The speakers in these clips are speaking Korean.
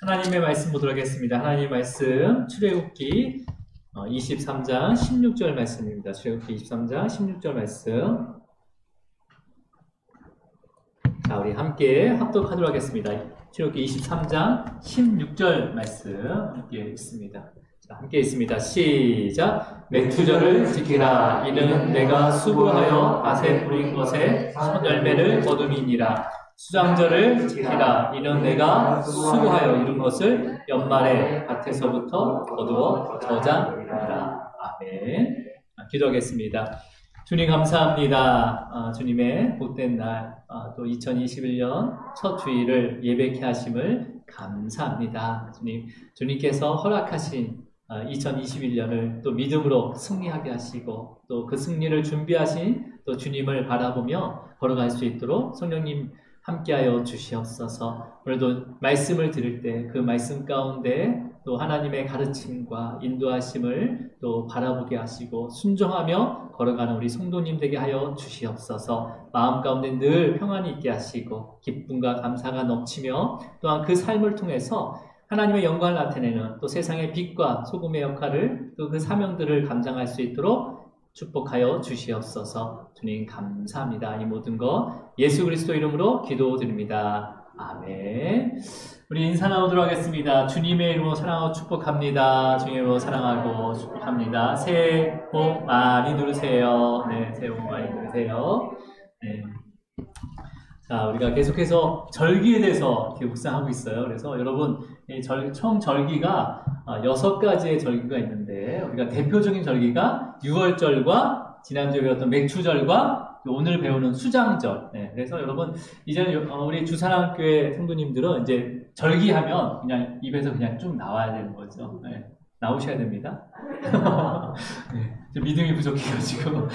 하나님의 말씀 보도록 하겠습니다. 하나님의 말씀 출애굽기 23장 16절 말씀입니다. 출애굽기 23장 16절 말씀. 자, 우리 함께 합독하도록 하겠습니다. 출애굽기 23장 16절 말씀 함께 읽습니다. 자, 함께 읽습니다. 시작. 맥추절을 지키라. 이는 내가 수고하여 밭에 뿌린 것에 첫 열매를 거둠이니라. 수장절을 지키라. 이는 내가 수고하여 이룬 것을 연말에 밭에서부터 거두어 저장하라. 아멘. 기도하겠습니다. 주님 감사합니다. 주님의 복된 날, 또 2021년 첫 주일을 예배케 하심을 감사합니다. 주님께서 허락하신 2021년을 또 믿음으로 승리하게 하시고 또 그 승리를 준비하신 또 주님을 바라보며 걸어갈 수 있도록 성령님 함께하여 주시옵소서. 오늘도 말씀을 들을 때 그 말씀 가운데 또 하나님의 가르침과 인도하심을 또 바라보게 하시고 순종하며 걸어가는 우리 성도님 되게 하여 주시옵소서. 마음 가운데 늘 평안이 있게 하시고 기쁨과 감사가 넘치며 또한 그 삶을 통해서 하나님의 영광을 나타내는 또 세상의 빛과 소금의 역할을 또 그 사명들을 감당할 수 있도록 축복하여 주시옵소서. 주님 감사합니다. 이 모든 것 예수 그리스도 이름으로 기도드립니다. 아멘. 우리 인사 나누도록 하겠습니다. 주님의 이름으로 사랑하고 축복합니다. 주님의 이름으로 사랑하고 축복합니다. 새해 복 많이 누르세요. 네, 새해 복 많이 누르세요. 네. 자, 우리가 계속해서 절기에 대해서 이렇게 묵상하고 있어요. 그래서 여러분, 총 절기가 6가지의 절기가 있는데, 우리가 대표적인 절기가 6월절과 지난주에 배웠던 맥추절과 오늘 배우는 수장절. 네, 그래서 여러분, 이제는 우리 주사랑교회 성도님들은 이제 절기하면 그냥 입에서 그냥 쭉 나와야 되는 거죠. 네, 나오셔야 됩니다. 네, 좀 믿음이 부족해가지고.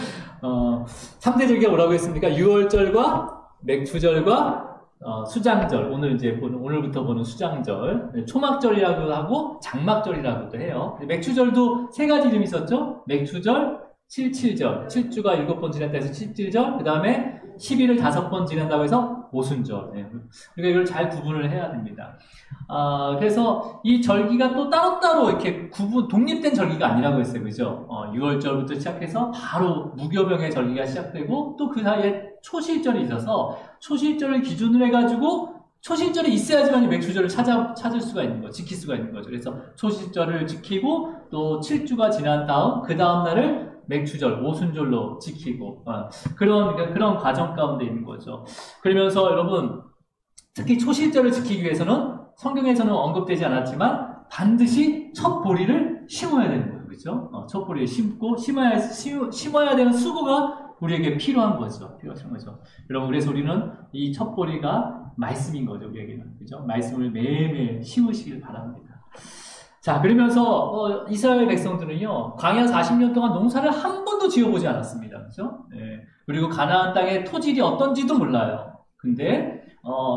3대 절기가 뭐라고 했습니까? 6월절과 맥추절과 수장절, 오늘부터 보는 수장절, 초막절이라고 하고 장막절이라고도 해요. 맥추절도 3가지 이름이 있었죠? 맥추절, 77절, 7주가 7번 지났다 해서 77절, 그 다음에 10일을 5번 지난다고 해서 오순절. 네. 우리가 이걸 잘 구분을 해야 됩니다. 그래서 이 절기가 또 따로따로 이렇게 독립된 절기가 아니라고 했어요. 그죠? 6월절부터 시작해서 바로 무교병의 절기가 시작되고 또 그 사이에 초실절이 있어서 초실절을 기준으로 해가지고 초실절이 있어야지만 이 맥추절을 찾을 수가 있는 거죠. 지킬 수가 있는 거죠. 그래서 초실절을 지키고 또 7주가 지난 다음 그 다음 날을 맥추절, 오순절로 지키고 그런 과정 가운데 있는 거죠. 그러면서 여러분 특히 초실절을 지키기 위해서는 성경에서는 언급되지 않았지만 반드시 첫 보리를 심어야 되는 거예요. 그렇죠? 첫 보리를 심고 심어야 되는 수고가 우리에게 필요한 거죠. 여러분, 그래서 우리는 이 첫 보리가 말씀인 거죠. 우리에게는. 그죠? 말씀을 매일매일 심으시길 바랍니다. 자, 그러면서 이스라엘 백성들은요, 광야 40년 동안 농사를 한 번도 지어보지 않았습니다. 그죠? 네. 그리고 가나안 땅의 토질이 어떤지도 몰라요. 근데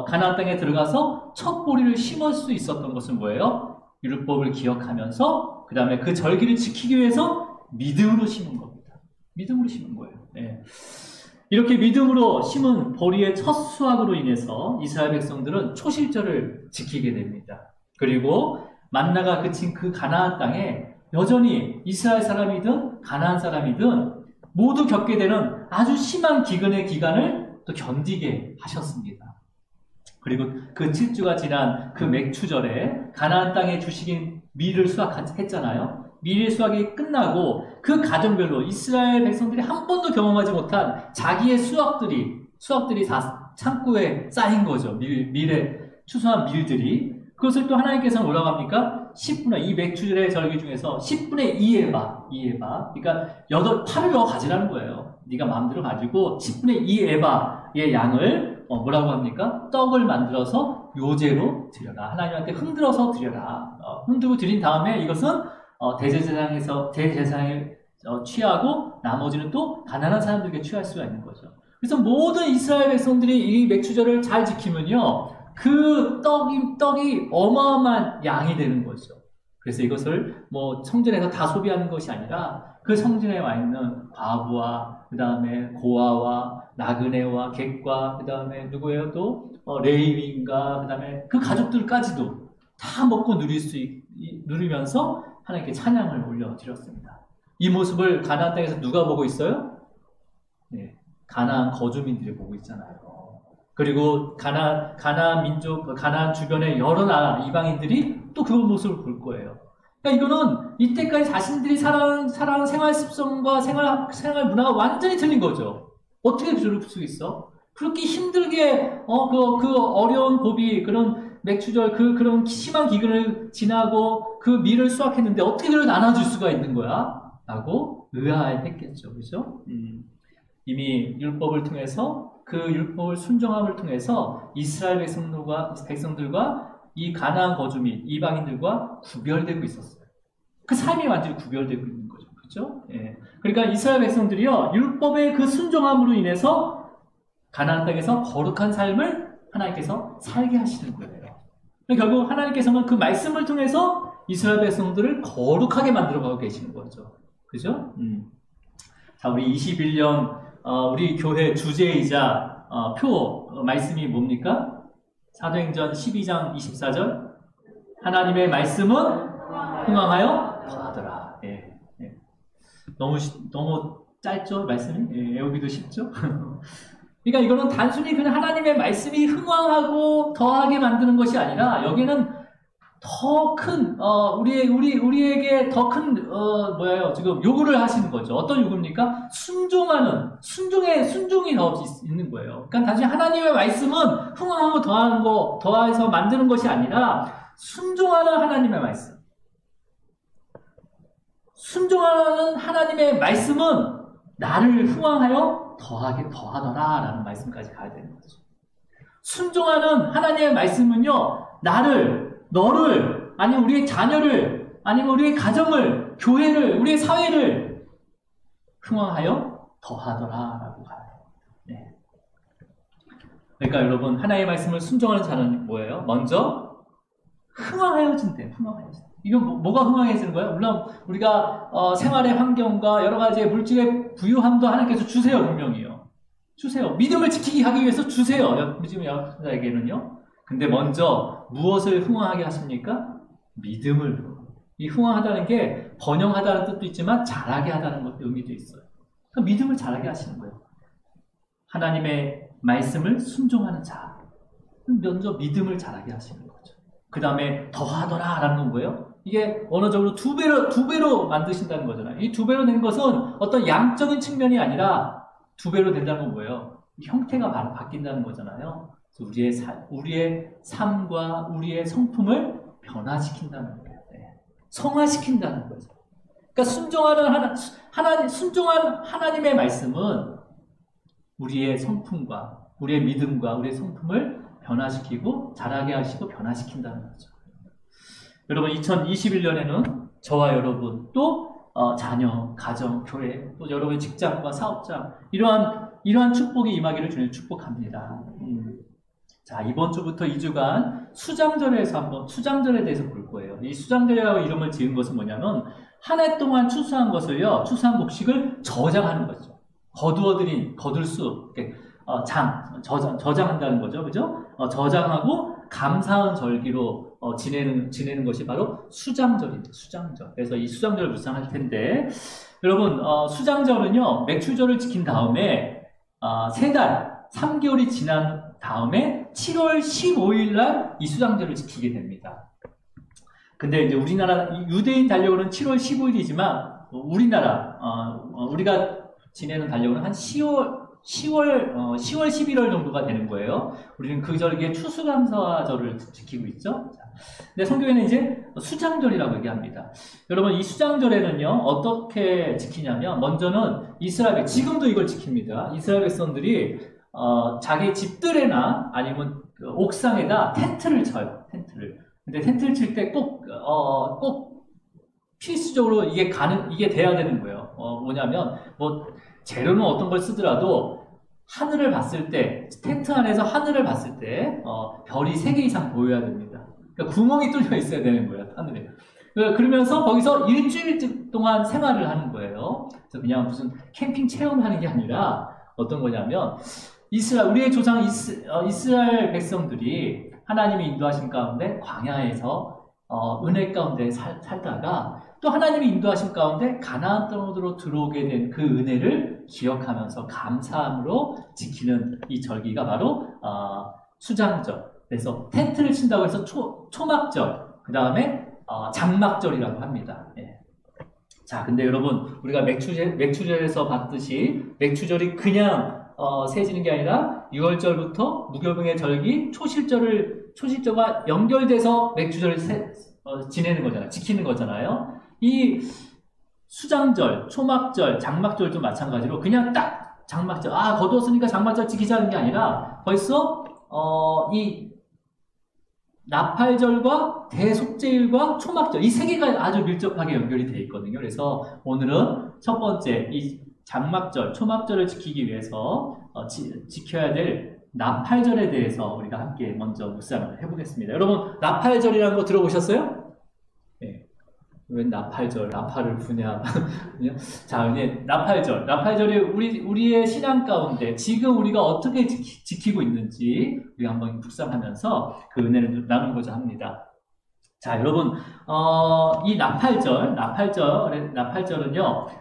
가나안 땅에 들어가서 첫 보리를 심을 수 있었던 것은 뭐예요? 율법을 기억하면서 그 다음에 그 절기를 지키기 위해서 믿음으로 심은 겁니다. 믿음으로 심은 거예요. 네. 이렇게 믿음으로 심은 보리의 첫 수확으로 인해서 이스라엘 백성들은 초실절을 지키게 됩니다. 그리고 만나가 그친 그 가나안 땅에 여전히 이스라엘 사람이든 가나안 사람이든 모두 겪게 되는 아주 심한 기근의 기간을 또 견디게 하셨습니다. 그리고 그 7주가 지난 그 맥추절에 가나안 땅에 주시긴 밀을 수확했잖아요. 밀의 수확이 끝나고 그 가정별로 이스라엘 백성들이 한 번도 경험하지 못한 자기의 수확들이 다 창고에 쌓인 거죠. 밀에 추수한 밀들이. 그것을 또 하나님께서는 뭐라고 합니까? 이 맥추절의 절기 중에서 10분의 2 에바. 그러니까 8을 가지라는 거예요. 네가 마음대로 가지고 10분의 2 에바의 양을 뭐라고 합니까? 떡을 만들어서 요제로 드려라. 하나님한테 흔들어서 드려라. 흔들고 드린 다음에 이것은 대제사장에 취하고 나머지는 또 가난한 사람들에게 취할 수가 있는 거죠. 그래서 모든 이스라엘 백성들이 이 맥추절을 잘 지키면요, 그 떡이 어마어마한 양이 되는 거죠. 그래서 이것을 성전에서 다 소비하는 것이 아니라 그 성전에 와 있는 과부와 그 다음에 고아와 나그네와 객과 그 다음에 누구예요? 또 레위인과 그 다음에 그 가족들까지도 다 먹고 누리면서 하나님께 찬양을 올려드렸습니다. 이 모습을 가나안 땅에서 누가 보고 있어요? 네, 가나안 거주민들이 보고 있잖아요. 그리고 가나안 민족, 가나안 주변의 여러 나라 이방인들이 또 그 모습을 볼 거예요. 그러니까 이거는 이때까지 자신들이 살아온 생활 습성과 생활 문화가 완전히 틀린 거죠. 어떻게 그럴 수 있어? 그렇게 힘들게 그 어려운 고비, 그런 맥추절, 그런 심한 기근을 지나고 그 밀을 수확했는데 어떻게 그걸 나눠줄 수가 있는 거야? 라고 의아했겠죠. 그죠? 이미 율법을 통해서 그 율법을 순종함을 통해서 이스라엘 백성들과 이 가나안 거주민, 이방인들과 구별되고 있었어요. 그 삶이 완전히 구별되고 있는 거죠. 그렇죠? 예. 그러니까 이스라엘 백성들이요, 율법의 그 순종함으로 인해서 가나안 땅에서 거룩한 삶을 하나님께서 살게 하시는 거예요. 결국 하나님께서는 그 말씀을 통해서 이스라엘 백성들을 거룩하게 만들어가고 계시는 거죠. 그죠? 자, 우리 21년 우리 교회 주제이자 말씀이 뭡니까? 사도행전 12장 24절. 하나님의 말씀은 흥왕하여 더하더라. 예, 예. 너무 짧죠? 말씀이? 예, 외우기도 쉽죠? 그러니까 이거는 단순히 그냥 하나님의 말씀이 흥왕하고 더하게 만드는 것이 아니라 여기는 더 큰 우리에게 더 큰 지금 요구를 하시는 거죠. 어떤 요구입니까? 순종이 더 있는 거예요. 그러니까 단순히 하나님의 말씀은 흥왕하고 더해서 만드는 것이 아니라 순종하는 하나님의 말씀. 순종하는 하나님의 말씀은 나를 흥왕하여 더하더라라는 말씀까지 가야 되는 거죠. 순종하는 하나님의 말씀은요, 너를, 아니면 우리의 자녀를, 아니면 우리의 가정을, 교회를, 우리의 사회를 흥왕하여 더하더라라고 가요. 네. 그러니까 여러분, 하나님의 말씀을 순종하는 자는 뭐예요? 먼저 흥왕하여진대. 이건 뭐가 흥왕해지는 거예요? 물론 우리가 생활의 환경과 여러 가지의 물질의 부유함도 하나님께서 주세요. 분명히요. 주세요. 믿음을 지키기 하기 위해서 주세요. 지금 여러분에게는요. 근데 먼저 무엇을 흥왕하게 하십니까? 믿음을. 이 흥왕하다는 게 번영하다는 뜻도 있지만 자라게 하다는 의미도 있어요. 그러니까 믿음을 자라게 하시는 거예요. 하나님의 말씀을 순종하는 자. 먼저 믿음을 자라게 하시는 거죠. 그 다음에 더하더라라는 건 뭐예요? 이게 언어적으로 두 배로 만드신다는 거잖아요. 이 두 배로 된 것은 어떤 양적인 측면이 아니라 두 배로 된다는 건 뭐예요? 형태가 바뀐다는 거잖아요. 우리의 삶과 우리의 성품을 변화시킨다는 거예요. 네. 성화시킨다는 거죠. 그러니까 순종한 하나님의 말씀은 우리의 성품과 우리의 믿음과 우리의 성품을 변화시키고 자라게 하시고 변화시킨다는 거죠. 여러분 2021년에는 저와 여러분 또 자녀, 가정, 교회, 또 여러분의 직장과 사업장 이러한 축복이 임하기를 주님 축복합니다. 자, 이번 주부터 2주간 수장절에 대해서 볼 거예요. 이 수장절이라고 이름을 지은 것은 뭐냐면 한 해 동안 추수한 추수한 곡식을 저장하는 거죠. 거둘 수, 저장한다는 거죠. 그죠? 저장하고 감사한 절기로 지내는 것이 바로 수장절입니다. 수장절. 그래서 이 수장절을 묵상할 텐데, 여러분, 수장절은요, 맥추절을 지킨 다음에, 3개월이 지난 다음에 7월 15일 날 이 수장절을 지키게 됩니다. 근데 이제 우리나라, 유대인 달력으로는 7월 15일이지만, 우리가 지내는 달력으로는 한 10월 11월 정도가 되는 거예요. 우리는 그 절기에 추수감사절을 지키고 있죠. 근데 성경에는 이제 수장절이라고 얘기합니다. 여러분, 이 수장절에는요, 어떻게 지키냐면, 먼저는 지금도 이걸 지킵니다. 이스라엘 백성들이, 자기 집들에나 아니면 옥상에다 텐트를 쳐요. 근데 텐트를 칠 때 꼭 필수적으로 이게 돼야 되는 거예요. 뭐냐면, 재료는 어떤 걸 쓰더라도 하늘을 봤을 때, 텐트 안에서 하늘을 봤을 때, 별이 3개 이상 보여야 됩니다. 그러니까 구멍이 뚫려 있어야 되는 거예요, 하늘에. 그러면서 거기서 일주일 동안 생활을 하는 거예요. 그래서 그냥 무슨 캠핑 체험하는 게 아니라 어떤 거냐면, 우리의 조상 이스라엘 백성들이 하나님이 인도하신 가운데 광야에서 은혜 가운데 살다가 또 하나님이 인도하신 가운데 가나안 땅으로 들어오게 된 그 은혜를 기억하면서 감사함으로 지키는 이 절기가 바로 수장절. 그래서 텐트를 친다고 해서 초막절, 그 다음에 장막절이라고 합니다. 예. 자, 근데 여러분, 우리가 맥추절에서 봤듯이 맥추절이 그냥 세지는 게 아니라 6월절부터 무교병의 절기, 초실절과 연결돼서 맥추절을 지내는 거잖아요. 지키는 거잖아요. 이 수장절, 초막절, 장막절도 마찬가지로 그냥 딱 장막절, 거두었으니까 장막절 지키자는 게 아니라 벌써 이 나팔절과 대속죄일과 초막절 이 세 개가 아주 밀접하게 연결이 되어 있거든요. 그래서 오늘은 첫 번째 이 장막절, 초막절을 지키기 위해서 지켜야 될 나팔절에 대해서 우리가 함께 먼저 묵상을 해보겠습니다. 여러분, 나팔절이라는 거 들어보셨어요? 네. 왜 나팔절, 나팔을 부냐? 자, 이제 나팔절이 우리의 신앙 가운데 지금 우리가 어떻게 지키고 있는지 우리가 한번 묵상하면서 그 은혜를 나누고자 합니다. 자, 여러분, 이 나팔절은요,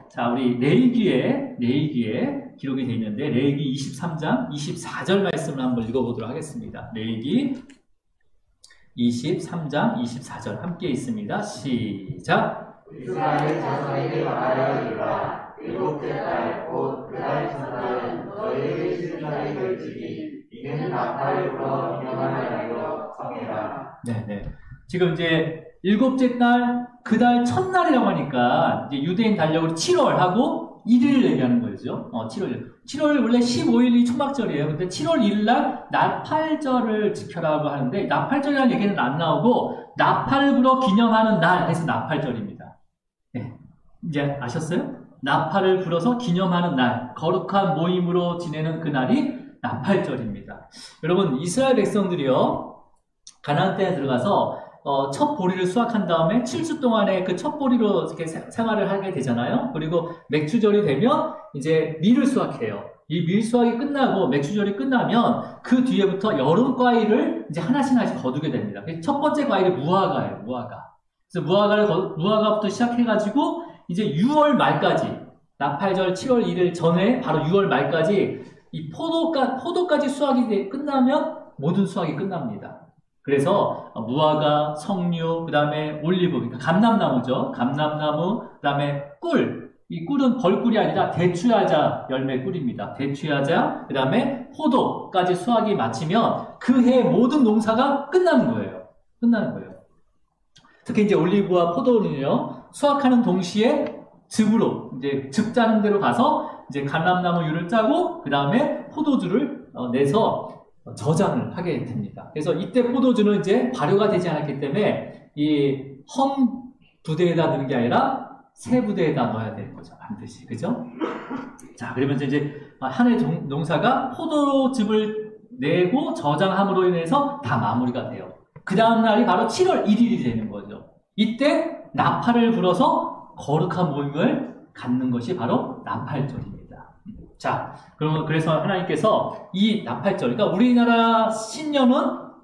자, 우리 레위기에 기록이 되어 있는데, 레위기 23장 24절 말씀을 한번 읽어보도록 하겠습니다. 레위기 23장 24절 함께 있습니다. 시작. 이스라엘 자손에게 말하여 이르라. 일곱째 달 곧 그 달 첫날은 너희에게 신날의 결직이 이는 나팔을 불어 기념하는 날이로 정해라. 네네. 지금 이제 일곱째 달 그 달 첫날이라고 하니까 이제 유대인 달력으로 7월하고 1일을 얘기하는 거죠. 7월 원래 15일이 초막절이에요. 근데 7월 1일 날 나팔절을 지켜라고 하는데 나팔절이라는 얘기는 안 나오고 나팔을 불어 기념하는 날 해서 나팔절입니다. 네. 이제 아셨어요? 나팔을 불어서 기념하는 날, 거룩한 모임으로 지내는 그 날이 나팔절입니다. 여러분, 이스라엘 백성들이요, 가나안 땅에 들어가서 첫 보리를 수확한 다음에 7주 동안에 그 첫 보리로 이렇게 생활을 하게 되잖아요. 그리고 맥추절이 되면 이제 밀을 수확해요. 이 밀 수확이 끝나고 맥추절이 끝나면 그 뒤에부터 여름 과일을 이제 하나씩 거두게 됩니다. 첫 번째 과일이 무화과예요. 그래서 무화과부터 시작해가지고 이제 6월 말까지 나팔절 7월 1일 전에 바로 6월 말까지 이 포도까지 수확이 끝나면 모든 수확이 끝납니다. 그래서 무화과, 석류, 그 다음에 올리브, 그러니까 감람나무죠. 감람나무, 그 다음에 꿀. 이 꿀은 벌꿀이 아니라 대추야자 열매 꿀입니다. 대추야자, 그 다음에 포도까지 수확이 마치면 그 해 모든 농사가 끝나는 거예요. 특히 이제 올리브와 포도는요, 수확하는 동시에 이제 즙 짜는 데로 가서 이제 감람나무유를 짜고, 그 다음에 포도주를 내서 저장을 하게 됩니다. 그래서 이때 포도주는 이제 발효가 되지 않았기 때문에 이 험 부대에다 넣는 게 아니라 새 부대에다 넣어야 되는 거죠. 반드시. 그죠? 자, 그러면 이제 한 해 농사가 포도즙을 내고 저장함으로 인해서 다 마무리가 돼요. 그 다음 날이 바로 7월 1일이 되는 거죠. 이때 나팔을 불어서 거룩한 모임을 갖는 것이 바로 나팔절입니다. 자, 그래서 하나님께서 이 나팔절, 그러니까 우리나라 신년은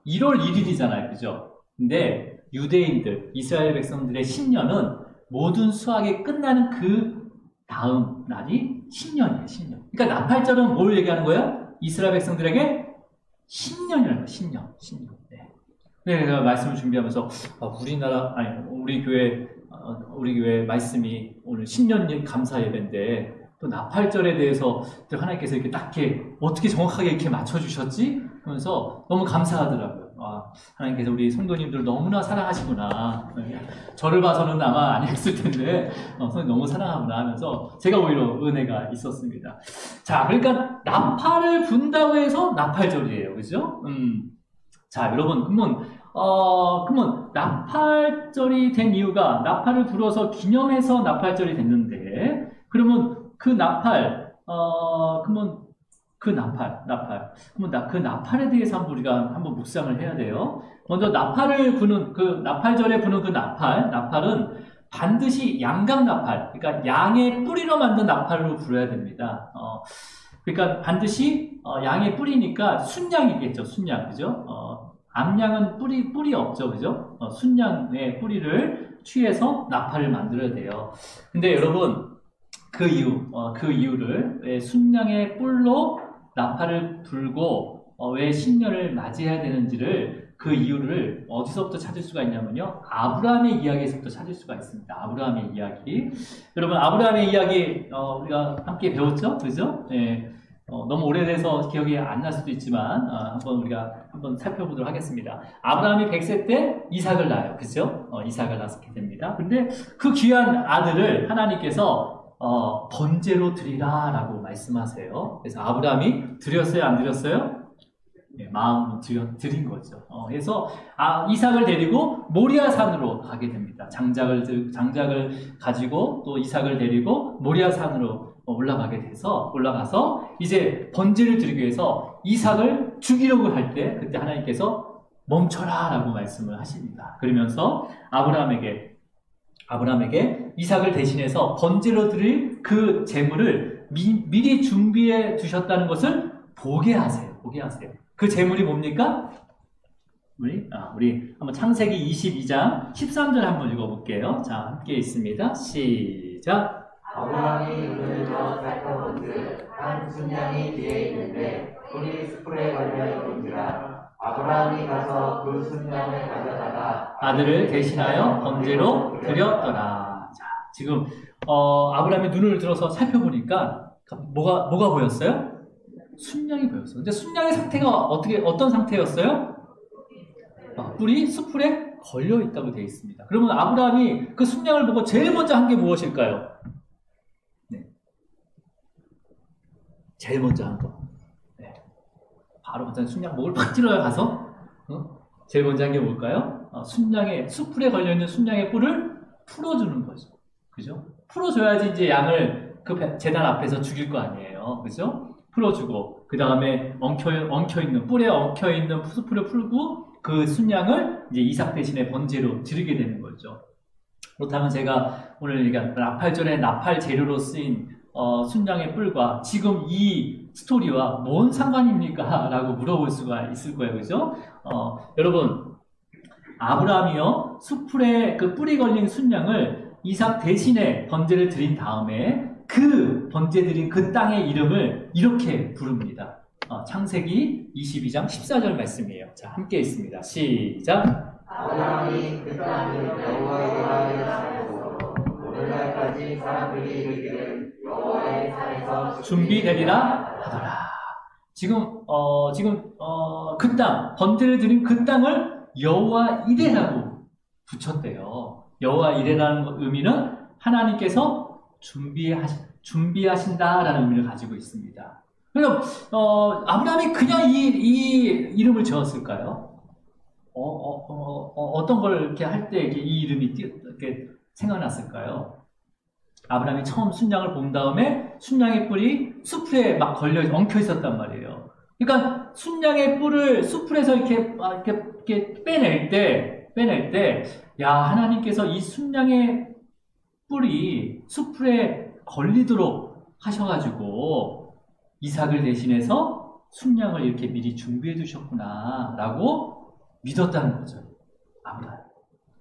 1월 1일이잖아요. 그죠? 근데 유대인들, 이스라엘 백성들의 신년은 모든 수확이 끝나는 그 다음 날이 신년이에요. 신년. 그러니까 나팔절은 뭘 얘기하는 거예요? 이스라엘 백성들에게 신년이라는 거예요. 신년. 네, 제가 말씀을 준비하면서 우리 교회 말씀이 오늘 신년 감사 예배인데 또 나팔절에 대해서 하나님께서 이렇게 딱 어떻게 정확하게 이렇게 맞춰주셨지? 하면서 너무 감사하더라고요. 하나님께서 우리 성도님들 너무나 사랑하시구나. 저를 봐서는 아마 아니었을 텐데 성도님 너무 사랑하구나 하면서 제가 오히려 은혜가 있었습니다. 자, 그러니까 나팔을 분다고 해서 나팔절이에요. 그죠? 자, 여러분, 그러면 나팔절이 된 이유가 나팔을 불어서 기념해서 나팔절이 됐는데, 그러면 그 나팔에 대해서 우리가 한번 묵상을 해야 돼요. 먼저 나팔을 부는 나팔절에 부는 그 나팔은 반드시 양강나팔, 그러니까 양의 뿌리로 만든 나팔로 불어야 됩니다. 그러니까 반드시 양의 뿌리니까 순양이겠죠, 순양, 그죠? 암양은 뿌리 없죠, 그죠? 순양의 뿌리를 취해서 나팔을 만들어야 돼요. 근데 여러분, 그 이유를 왜 순양의 뿔로 나팔을 불고 왜 신년을 맞이해야 되는지를 그 이유를 어디서부터 찾을 수가 있냐면요. 아브라함의 이야기에서부터 찾을 수가 있습니다. 아브라함의 이야기. 여러분, 아브라함의 이야기 우리가 함께 배웠죠? 그죠? 네. 너무 오래돼서 기억이 안 날 수도 있지만 우리가 한번 살펴보도록 하겠습니다. 아브라함이 100세 때 이삭을 낳아요. 그죠? 이삭을 낳게 됩니다. 근데 그 귀한 아들을 하나님께서 번제로 드리라 라고 말씀하세요. 그래서 아브라함이 드렸어요? 안 드렸어요? 네, 마음으로 드린 거죠. 그래서 이삭을 데리고 모리아산으로 가게 됩니다. 장작을 가지고 또 이삭을 데리고 모리아산으로 올라가서 이제 번제를 드리기 위해서 이삭을 죽이려고 할 때 그때 하나님께서 멈춰라 라고 말씀을 하십니다. 그러면서 아브라함에게 이삭을 대신해서 번제로 드릴 그 제물을 미리 준비해 두셨다는 것을 보게 하세요. 그 제물이 뭡니까? 우리 한번 창세기 22장 13절 한번 읽어볼게요. 자, 함께 있습니다. 시작. 아브라함이 눈을 들어 살펴본즉 한 순양이 뒤에 있는데 뿔이 숯불에 걸려 있는지라 아브라함이 가서 그 순양을 가져다가 아들을 대신하여 번제로 드렸더라. 자, 지금 아브라함이 눈을 들어서 살펴보니까 뭐가 보였어요? 순양이 보였어요. 근데 순양의 상태가 어떤 상태였어요? 뿔이 숯불에 걸려 있다고 되어 있습니다. 그러면 아브라함이 그 순양을 보고 제일 먼저 한 게 무엇일까요? 네. 제일 먼저 한 거. 네. 바로 먼저 순양 목을 팍 찔러야 가서 제일 먼저 한 게 뭘까요? 숯불에 걸려 있는 순양의 뿔을 풀어주는 거죠. 그죠? 풀어줘야지 이제 양을 그 제단 앞에서 죽일 거 아니에요. 그죠? 풀어주고 그 다음에 뿔에 엉켜있는 숯불을 풀고 그 순양을 이제 이삭 대신에 번제로 드리게 되는 거죠. 그렇다면 제가 오늘 나팔절에 나팔 재료로 쓰인 순양의 뿔과 지금 이 스토리와 뭔 상관입니까? 라고 물어볼 수가 있을 거예요. 그죠? 여러분, 아브라함이요, 숯불에 그 뿔이 걸린 순양을 이삭 대신에 번제를 드린 다음에 그 번제 드린 그 땅의 이름을 이렇게 부릅니다. 창세기 22장 14절 말씀이에요. 자, 함께 있습니다. 시작. 아브라함이 그 땅을 여호와의 하였으므로 오늘날까지 사람들이 이르기를 여호와의 산에서 준비되리라 하더라. 지금 그 땅, 번제를 드린 그 땅을 여호와 이레라고 붙였대요. 여호와 이레라는 의미는 하나님께서 준비하신다라는 의미를 가지고 있습니다. 그럼 아브라함이 그냥 이 이름을 지었을까요? 어떤 걸 이렇게 할 때 이 이름이 이렇게 생각났을까요? 아브라함이 처음 순양을 본 다음에 순양의 뿔이 숯불에 막 걸려 엉켜 있었단 말이에요. 그러니까 순양의 뿔을 숯불에서 이렇게 빼낼 때, 야, 하나님께서 이 순양의 뿔이 숯불에 걸리도록 하셔가지고 이삭을 대신해서 순양을 이렇게 미리 준비해 두셨구나 라고 믿었다는 거죠. 아브라함.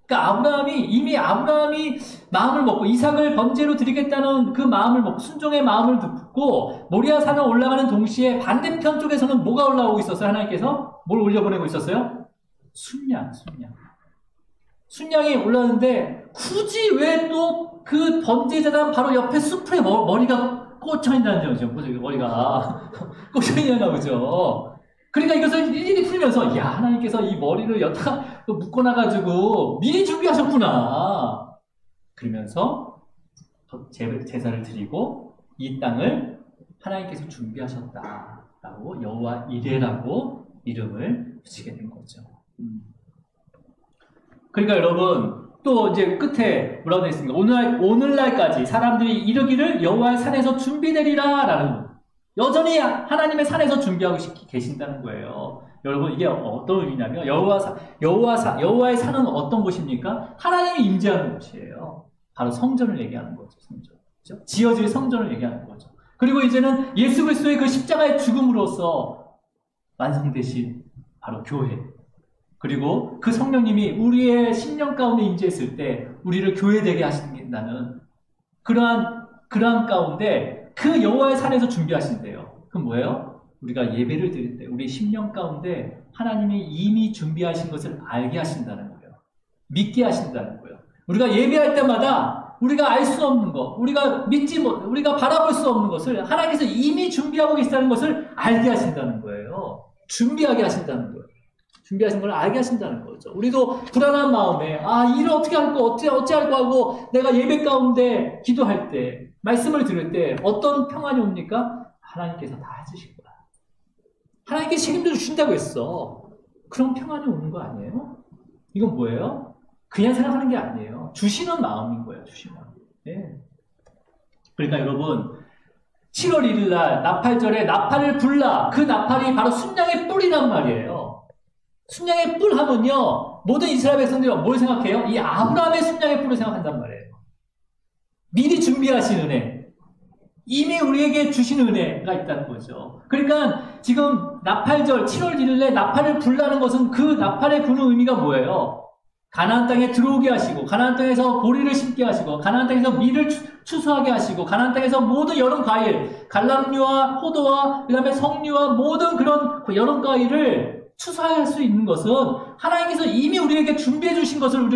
그러니까 이미 아브라함이 마음을 먹고 이삭을 번제로 드리겠다는 그 마음을 먹고 순종의 마음을 듣고 모리아산을 올라가는 동시에 반대편 쪽에서는 뭐가 올라오고 있었어요? 하나님께서 뭘 올려보내고 있었어요? 순양이 올라오는데 굳이 왜 또 그 번제자단 바로 옆에 숲에 머리가 꽂혀있다는 거죠. 머리가 꽂혀있나 보죠. 그러니까 이것을 일일이 풀면서 야, 하나님께서 이 머리를 여기다가 묶어놔가지고 미리 준비하셨구나. 그러면서 제사를 드리고 이 땅을 하나님께서 준비하셨다라고 여호와 이레라고 이름을 붙이게 된 거죠. 그러니까 여러분 또 이제 끝에 뭐라고 되어 있습니까? 오늘날까지 사람들이 이르기를 여호와의 산에서 준비되리라 라는 여전히 하나님의 산에서 준비하고 계신다는 거예요. 여러분 이게 어떤 의미냐면 여호와의 산은 어떤 곳입니까? 하나님이 임재하는 곳이에요. 바로 성전을 얘기하는 거죠. 성전. 그렇죠? 지어질 성전을 얘기하는 거죠. 그리고 이제는 예수 그리스도의 그 십자가의 죽음으로써 완성되신 바로 교회. 그리고 그 성령님이 우리의 심령 가운데 임재했을 때 우리를 교회되게 하신다는 그러한 가운데 그 여호와의 산에서 준비하신대요. 그럼 뭐예요? 우리가 예배를 드릴 때 우리 심령 가운데 하나님이 이미 준비하신 것을 알게 하신다는 거예요. 믿게 하신다는 거예요. 우리가 예배할 때마다 우리가 알 수 없는 것, 우리가 바라볼 수 없는 것을 하나님께서 이미 준비하고 계시다는 것을 알게 하신다는 거예요. 준비하게 하신다는 거예요. 준비하신 걸 알게 하신다는 거죠. 우리도 불안한 마음에 일을 어떻게 할 거, 어찌 할거 하고 내가 예배 가운데 기도할 때, 말씀을 들을 때 어떤 평안이 옵니까? 하나님께서 다 해주실 거야. 하나님께 책임도 주신다고 했어. 그런 평안이 오는 거 아니에요? 이건 뭐예요? 그냥 생각하는 게 아니에요. 주시는 마음인 거예요. 주시는 마음. 네. 그러니까 여러분 7월 1일 날 나팔절에 나팔을 불라. 그 나팔이 바로 순양의 뿔이란 말이에요. 순양의 뿔 하면요 모든 이스라엘 백성들이 뭘 생각해요? 이 아브라함의 순양의 뿔을 생각한단 말이에요. 미리 준비하신 은혜, 이미 우리에게 주신 은혜가 있다는 거죠. 그러니까 지금 나팔절 7월 1일에 나팔을 불라는 것은 그 나팔의 부는 의미가 뭐예요? 가나안 땅에 들어오게 하시고, 가나안 땅에서 보리를 심게 하시고, 가나안 땅에서 밀을 추수하게 하시고, 가나안 땅에서 모든 여름 과일, 갈람류와 포도와 그 다음에 석류와 모든 그런 여름 과일을 추수할 수 있는 것은 하나님께서 이미 우리에게 준비해 주신 것을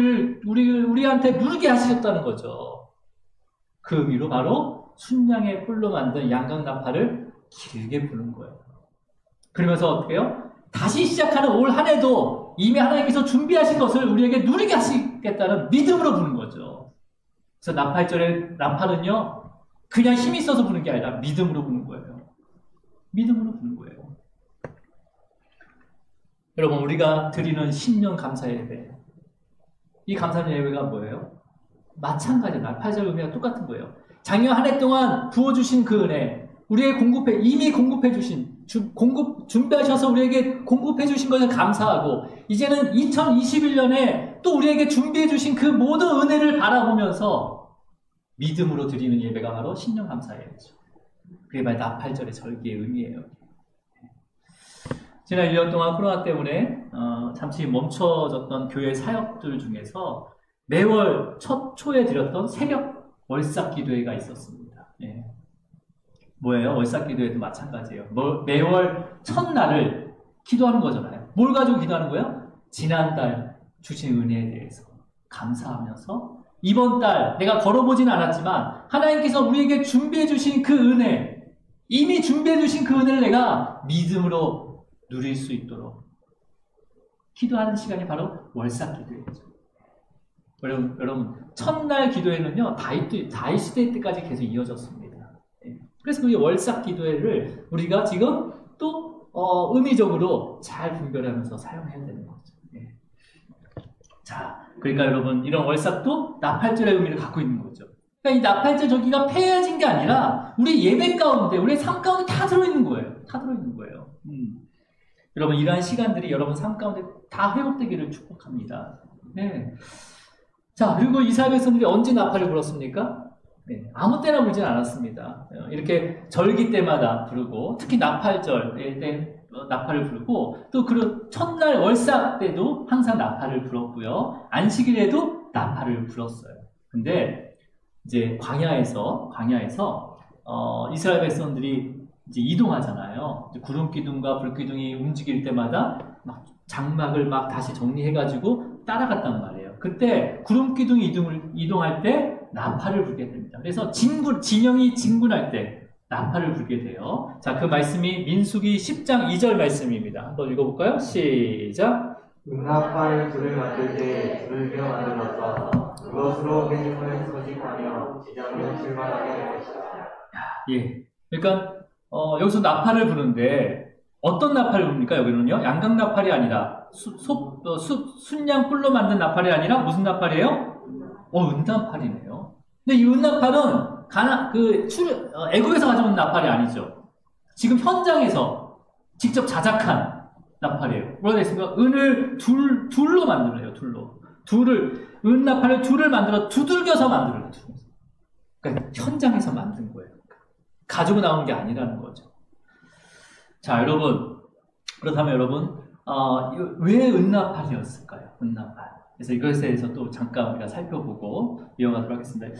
우리한테 누리게 하셨다는 거죠. 그 의미로 바로 순양의 뿔로 만든 양각 나팔을 길게 부는 거예요. 그러면서 어떻게 해요? 다시 시작하는 올 한 해도 이미 하나님께서 준비하신 것을 우리에게 누리게 하시겠다는 믿음으로 부는 거죠. 그래서 나팔절의 나팔은요, 그냥 힘이 있어서 부는 게 아니라 믿음으로 부는 거예요. 믿음으로 부는 거예요. 여러분, 우리가 드리는 신년 감사 예배, 이 감사 예배가 뭐예요? 마찬가지예요. 나팔절 의미가 똑같은 거예요. 작년 한 해 동안 부어주신 그 은혜, 우리에게 이미 공급해 주신, 준비하셔서 우리에게 공급해 주신 것을 감사하고, 이제는 2021년에 또 우리에게 준비해 주신 그 모든 은혜를 바라보면서 믿음으로 드리는 예배가 바로 신년 감사 예배죠. 그게 바로 나팔절의 절기의 의미예요. 지난 1년 동안 코로나 때문에 잠시 멈춰졌던 교회 사역들 중에서 매월 첫 초에 드렸던 새벽 월삭 기도회가 있었습니다. 예. 뭐예요? 월삭 기도회도 마찬가지예요. 매월 첫날을 기도하는 거잖아요. 뭘 가지고 기도하는 거예요? 지난달 주신 은혜에 대해서 감사하면서 이번 달 내가 걸어보지는 않았지만 하나님께서 우리에게 준비해 주신 그 은혜, 이미 준비해 주신 그 은혜를 내가 믿음으로 누릴 수 있도록 기도하는 시간이 바로 월삭 기도회죠. 여러분 첫날 기도회는요 다윗 시대 때까지 계속 이어졌습니다. 그래서 그 월삭 기도회를 우리가 지금 또 의미적으로 잘 분별하면서 사용해야 되는 거죠. 자, 그러니까 여러분 이런 월삭도 나팔절의 의미를 갖고 있는 거죠. 그러니까 이 나팔절 절기가 폐해진 게 아니라 우리 예배 가운데, 우리 삶 가운데 다 들어있는 거예요. 다 들어있는 거예요. 여러분 이러한 시간들이 여러분 삶 가운데 다 회복되기를 축복합니다. 네. 자, 그리고 이스라엘 백성들이 언제 나팔을 불었습니까? 네, 아무 때나 불진 않았습니다. 이렇게 절기 때마다 부르고, 특히 나팔절 때 나팔을 부르고, 또 그 첫날 월삭 때도 항상 나팔을 불었고요. 안식일에도 나팔을 불었어요. 근데 이제 광야에서 이스라엘 백성들이 이제 이동하잖아요. 이제 구름 기둥과 불 기둥이 움직일 때마다 막 장막을 막 다시 정리해가지고 따라갔단 말이에요. 그때 구름 기둥이 이동할 때 나팔을 불게 됩니다. 그래서 진영이 진군할 때 나팔을 불게 돼요. 자, 그 말씀이 민수기 10장 2절 말씀입니다. 한번 읽어볼까요? 시작. 나팔 불을 만들 때 불을 겨 만들어서 그것으로 회중을 소집하며 지장을 출발하게 할 것이다. 예. 그러니까 여기서 나팔을 부는데 어떤 나팔을 부릅니까? 여기는요, 양각 나팔이 아니라 순양 뿔로 만든 나팔이 아니라 무슨 나팔이에요? 은나팔이네요. 근데 이 은나팔은 애국에서 가져온 나팔이 아니죠. 지금 현장에서 직접 자작한 나팔이에요. 뭐라 됐습니까? 은을 둘로 만들어요. 은나팔을 둘을 만들어 두들겨서 만들어요. 그러니까 현장에서 만든 거예요. 가지고 나온 게 아니라는 거죠. 자, 여러분. 그렇다면 여러분, 왜 은나팔이었을까요? 은나팔. 그래서 이것에 대해서 또 잠깐 우리가 살펴보고 이어가도록 하겠습니다.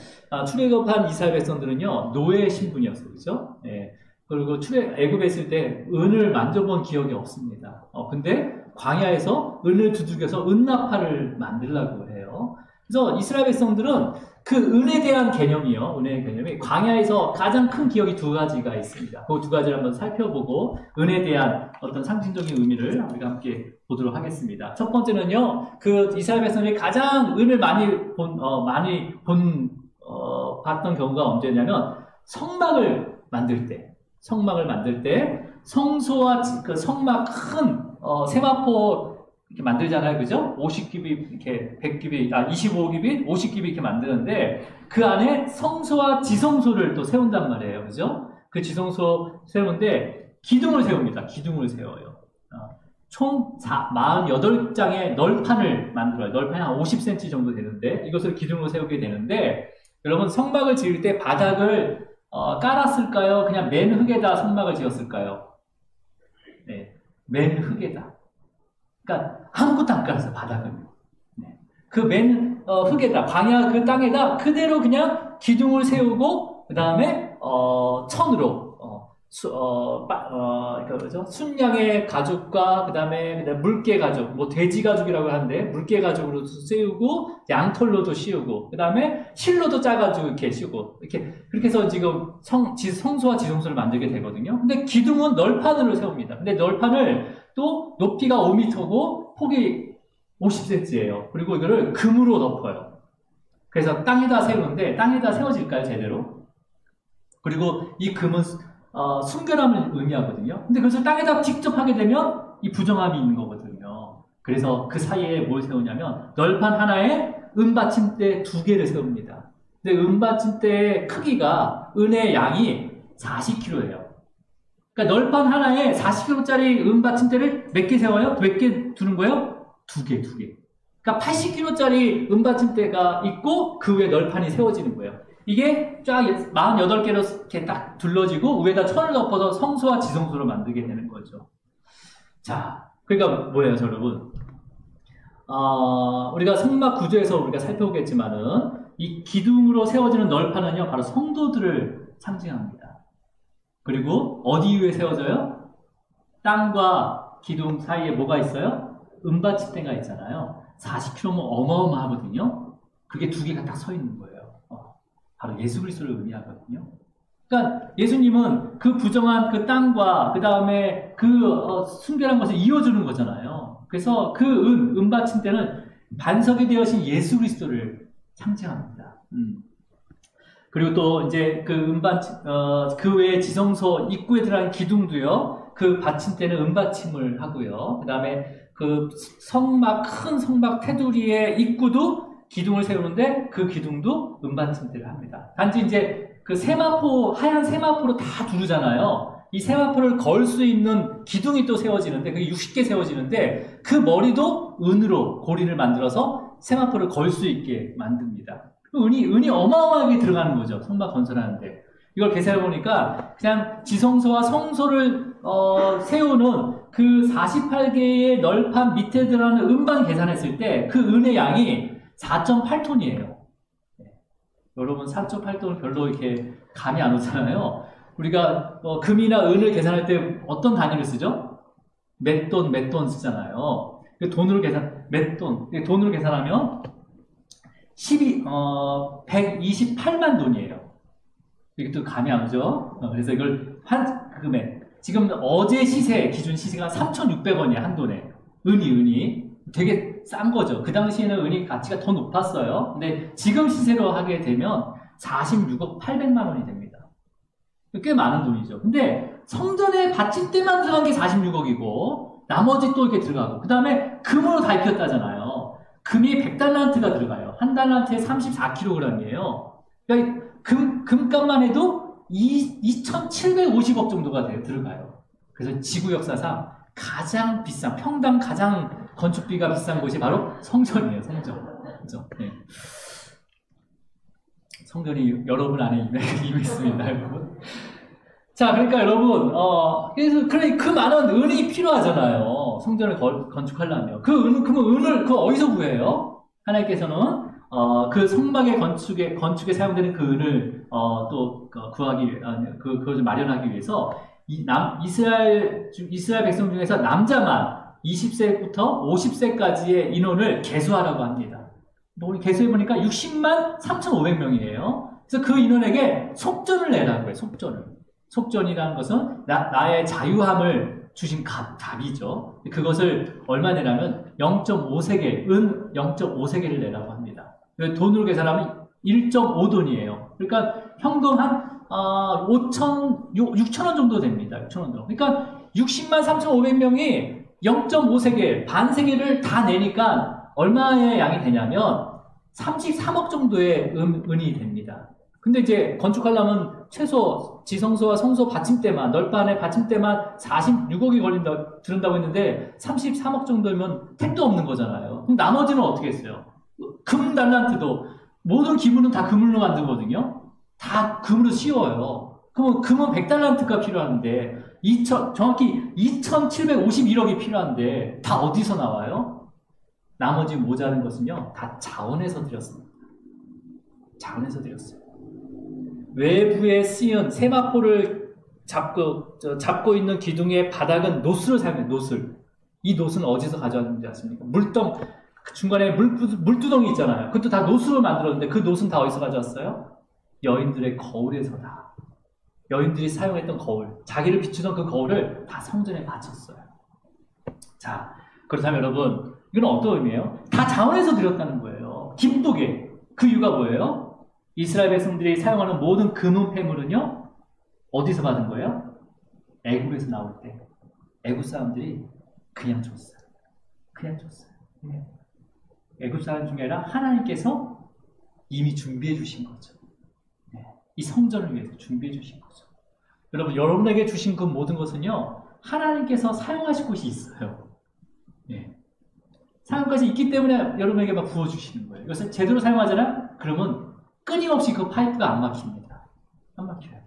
출애굽한 이스라엘 백성들은요, 노예 신분이었어요. 그죠? 예. 그리고 애굽에 있을 때 은을 만져본 기억이 없습니다. 근데 광야에서 은을 두들겨서 은나팔을 만들려고 해요. 그래서 이스라엘 백성들은 그 은에 대한 개념이요. 은혜의 개념이 광야에서 가장 큰 기억이 두 가지가 있습니다. 그 두 가지를 한번 살펴보고 은에 대한 어떤 상징적인 의미를 우리가 함께 보도록 하겠습니다. 첫 번째는요, 그 이스라엘 백성이 가장 은을 많이 봤던 경우가 언제냐면 성막을 만들 때 성소와 그 성막 큰 세마포 이렇게 만들잖아요. 그죠? 50규빗, 이렇게 100규빗, 25규빗, 50규빗 이렇게 만드는데 그 안에 성소와 지성소를 또 세운단 말이에요. 그죠? 그 지성소 세우는데 기둥을 세웁니다. 기둥을 세워요. 총 48장의 널판을 만들어요. 널판이 한 50cm 정도 되는데 이것을 기둥으로 세우게 되는데 여러분 성막을 지을 때 바닥을 깔았을까요? 그냥 맨 흙에다 성막을 지었을까요? 네, 맨 흙에다. 그러니까 아무것도 안 깔았어요, 바닥은. 네. 그 맨 흙에다, 광야 그 땅에다 그대로 그냥 기둥을 세우고, 그 다음에 천으로 순양의 가죽과 그 다음에 물개 가죽, 뭐 돼지 가죽이라고 하는데 물개 가죽으로 세우고 양털로도 씌우고 그 다음에 실로도 짜가지고 이렇게 씌우고 이렇게 그렇게 해서 지금 성소와 지성소를 만들게 되거든요. 근데 기둥은 널판으로 세웁니다. 근데 널판을 또 높이가 5m고 폭이 50cm예요. 그리고 이거를 금으로 덮어요. 그래서 땅에다 세우는데 땅에다 세워질까요, 제대로? 그리고 이 금은 순결함을 의미하거든요. 근데 그것을 땅에다 직접 하게 되면 이 부정함이 있는 거거든요. 그래서 그 사이에 뭘 세우냐면 널판 하나에 은받침대 2개를 세웁니다. 근데 은받침대의 크기가 은의 양이 40kg예요. 그러니까 널판 하나에 40kg짜리 은받침대를 몇 개 세워요? 몇 개 두는 거예요? 2개. 그러니까 80kg짜리 은받침대가 있고 그 위에 널판이 세워지는 거예요. 이게 쫙 48개로 이렇게 딱 둘러지고 위에다 천을 덮어서 성소와 지성소를 만들게 되는 거죠. 자, 그러니까 뭐예요, 여러분? 우리가 성막 구조에서 우리가 살펴보겠지만은 이 기둥으로 세워지는 널판은요, 바로 성도들을 상징합니다. 그리고 어디 위에 세워져요? 땅과 기둥 사이에 뭐가 있어요? 은받침대가 있잖아요. 40kg면 어마어마하거든요. 그게 2개가 딱 서 있는 거예요. 바로 예수 그리스도를 의미하거든요. 그러니까 예수님은 그 부정한 그 땅과 그 다음에 그 순결한 것을 이어주는 거잖아요. 그래서 그 은받침대는 반석이 되어신 예수 그리스도를 상징합니다. 그리고 또 이제 그 그 외에 지성소 입구에 들어간 기둥도요, 그 받침대는 은받침을 하고요. 그 다음에 그 큰 성막 테두리의 입구도 기둥을 세우는데 그 기둥도 은받침대를 합니다. 단지 이제 그 하얀 세마포로 다 두르잖아요. 이 세마포를 걸 수 있는 기둥이 또 세워지는데 그게 60개 세워지는데 그 머리도 은으로 고리를 만들어서 세마포를 걸 수 있게 만듭니다. 은이 어마어마하게 들어가는 거죠. 성막 건설하는데. 이걸 계산해 보니까 그냥 지성소와 성소를 세우는 그 48개의 널판 밑에 들어가는 은만 계산했을 때 그 은의 양이 4.8톤이에요. 네. 여러분 4.8톤은 별로 이렇게 감이 안 오잖아요. 우리가 금이나 은을 계산할 때 어떤 단위를 쓰죠? 몇 돈 쓰잖아요. 몇 돈, 돈으로 계산하면 128만 돈이에요. 이게 또 감이 안 오죠? 그래서 이걸 금액. 지금 어제 기준 시세가 3,600원이야, 한 돈에. 은이. 되게 싼 거죠. 그 당시에는 은이 가치가 더 높았어요. 근데 지금 시세로 하게 되면 46억 800만 원이 됩니다. 꽤 많은 돈이죠. 근데 성전에 받침대만 들어간 게 46억이고 나머지 또 이렇게 들어가고 그 다음에 금으로 다 입혔다잖아요. 금이 100달란트가 들어가요. 한 달란트에 34kg이에요. 그러니까 금값만 해도 2,750억 정도가 들어가요. 그래서 지구 역사상 가장 비싼, 평당 가장 건축비가 비싼 곳이 바로 성전이에요. 성전. 그죠? 네. 성전이 여러분 안에 임했습니다, 여러분. 자, 그러니까 여러분, 그래서 그 많은 은이 필요하잖아요. 성전을 건축하려면. 그러면 은을, 어디서 구해요? 하나님께서는, 그 성막의 건축에 사용되는 그 은을, 그걸 좀 마련하기 위해서, 이스라엘 백성 중에서 남자만 20세부터 50세까지의 인원을 계수하라고 합니다. 계수해보니까 60만 3,500명이에요. 그래서 그 인원에게 속전을 내라고 해요, 속전을. 속전이라는 것은 나의 자유함을 주신 값이죠. 그것을 얼마 내라면 0.5세겔, 은 0.5세겔을 내라고 합니다. 돈으로 계산하면 1.5돈이에요. 그러니까 현금 한 6,000원 정도 됩니다. 6,000원 정도. 그러니까 60만 3,500명이 0.5세겔, 반세겔을 다 내니까 얼마의 양이 되냐면 33억 정도의 은이 됩니다. 근데 이제 건축하려면 최소 지성소와 성소 받침대만, 널판의 받침대만 46억이 들은다고 했는데 33억 정도면 택도 없는 거잖아요. 그럼 나머지는 어떻게 했어요? 금 달란트도 모든 기물은 다 금으로 만들거든요. 다 금으로 씌워요. 그러면 금은 100달란트가 필요한데 정확히 2,751억이 필요한데 다 어디서 나와요? 나머지 모자른 것은요, 다 자원에서 드렸습니다. 자원에서 드렸어요. 외부에 쓰인 세마포를 잡고 있는 기둥의 바닥은 노스를 사용해요. 노슬. 이 노스는 어디서 가져왔는지 아십니까? 중간에 물두덩이 있잖아요. 그것도 다 노스로 만들었는데 그 노스는 다 어디서 가져왔어요? 여인들의 거울에서 다. 여인들이 사용했던 거울, 자기를 비추던 그 거울을 다 성전에 바쳤어요. 자, 그렇다면 여러분, 이건 어떤 의미예요? 다 자원에서 드렸다는 거예요. 기쁘게. 그 이유가 뭐예요? 이스라엘 백성들이 사용하는 모든 금은 폐물은요, 어디서 받은 거예요? 애굽에서 나올 때 애굽 사람들이 그냥 줬어요. 그냥 줬어요. 애굽 사람 중에 아니라 하나님께서 이미 준비해 주신 거죠. 이 성전을 위해서 준비해 주신 거죠. 여러분, 여러분에게 주신 그 모든 것은요, 하나님께서 사용하실 곳이 있어요. 사용할 것이 있기 때문에 여러분에게 막 부어주시는 거예요. 이것을 제대로 사용하잖아요? 그러면 끊임없이 그 파이프가 안 막힙니다. 안 막혀요.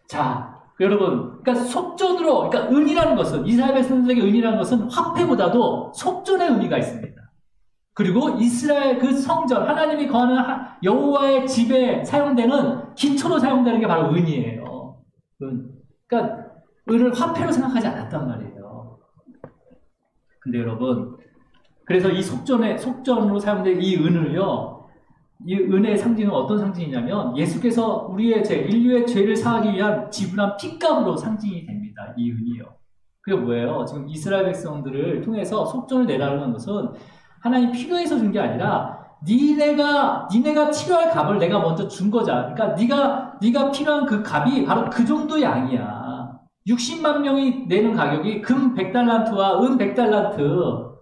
자, 여러분, 그러니까 속전으로, 그러니까 은이라는 것은, 이스라엘 백성들에게 은이라는 것은 화폐보다도 속전의 의미가 있습니다. 그리고 이스라엘 그 성전, 하나님이 거하는 여호와의 집에 사용되는, 기초로 사용되는 게 바로 은이에요. 은. 그러니까 은을 화폐로 생각하지 않았단 말이에요. 근데 여러분, 그래서 이 속전으로 사용된 이 은을요, 이 은의 상징은 어떤 상징이냐면 예수께서 인류의 죄를 사하기 위한 지불한 핏값으로 상징이 됩니다. 이 은이요. 그게 뭐예요? 지금 이스라엘 백성들을 통해서 속전을 내라는 것은 하나님 필요해서 준 게 아니라 니네가 치료할 값을 내가 먼저 준 거자. 그러니까 네가 필요한 그 값이 바로 그 정도 양이야. 60만 명이 내는 가격이 금 100달란트와 은 100달란트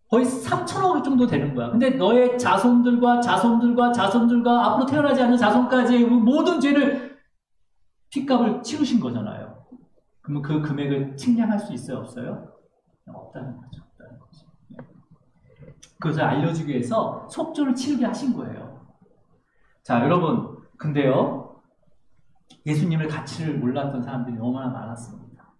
거의 3천억 정도 되는 거야. 근데 너의 자손들과 앞으로 태어나지 않는 자손까지의 모든 죄를 핏값을 치르신 거잖아요. 그러면 그 금액을 측량할 수 있어요? 없어요? 없다는 거죠. 그것을 알려주기 위해서 속전을 치르게 하신 거예요. 자, 여러분, 근데요, 예수님의 가치를 몰랐던 사람들이 너무나 많았습니다.